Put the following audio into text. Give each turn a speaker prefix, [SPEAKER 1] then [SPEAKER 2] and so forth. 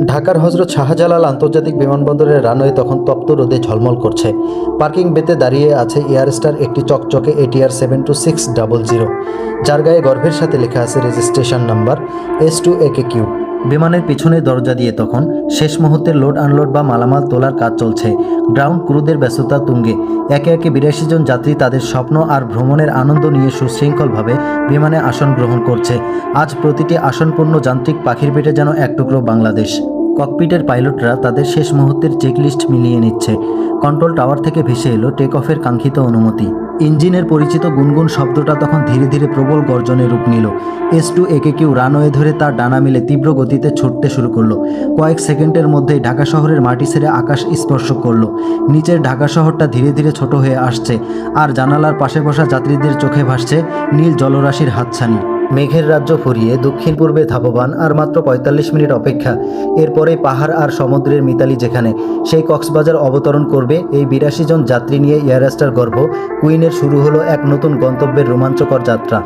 [SPEAKER 1] ঢাকার হজরত শাহজালাল আন্তর্জাতিক বিমানবন্দরের রানওয়ে তখন তপ্ত রোদে ঝলমল করছে। পার্কিং বেতে দাঁড়িয়ে আছে এয়ারস্টার একটি চকচকে ATR 72600, যার গায়ে গর্ভের সাথে লেখা আছে রেজিস্ট্রেশন নাম্বার S2AKQ। বিমানের পিছনের দরজা দিয়ে তখন শেষ মুহূর্তের লোড আনলোড বা মালামাল তোলার কাজ চলছে। গ্রাউন্ড ক্রুদের ব্যস্ততা তুঙ্গে। একে একে 82 জন যাত্রী তাদের স্বপ্ন আর ভ্রমণের আনন্দ নিয়ে সুশৃঙ্খলভাবে বিমানে আসন গ্রহণ করছে। আজ প্রতিটি আসনপূর্ণ যান্ত্রিক পাখির পেটে যেন এক টুকরো বাংলাদেশ। ককপিটের পাইলটরা তাদের শেষ মুহূর্তের চেকলিস্ট মিলিয়ে নিচ্ছে। কন্ট্রোল টাওয়ার থেকে ভেসে এলো টেক অফের কাঙ্ক্ষিত অনুমতি। ইঞ্জিনের পরিচিত গুনগুন শব্দটা তখন ধীরে ধীরে প্রবল গর্জনে রূপ নিল। S2AKQ রানওয়ে ধরে তার ডানা মেলে তীব্র গতিতে ছুটতে শুরু করলো। কয়েক সেকেন্ডের মধ্যেই ঢাকা শহরের মাটি ছেড়ে আকাশ স্পর্শ করলো। নিচের ঢাকা শহরটা ধীরে ধীরে ছোট হয়ে আসছে, আর জানালার পাশে বসা যাত্রীদের চোখে ভাসছে নীল জলরাশির হাতছানি। মেঘের রাজ্য ফুরিয়ে দক্ষিণ পূর্বে ধাবমান, আর মাত্র 45 মিনিট অপেক্ষা। এরপরে পাহাড় আর সমুদ্রের মিতালি যেখানে, সেই কক্সবাজার অবতরণ করবে এই 82 জন যাত্রী নিয়ে এয়ারস্টার গর্ভ কুইনের। শুরু হলো এক নতুন গন্তব্যের রোমাঞ্চকর যাত্রা।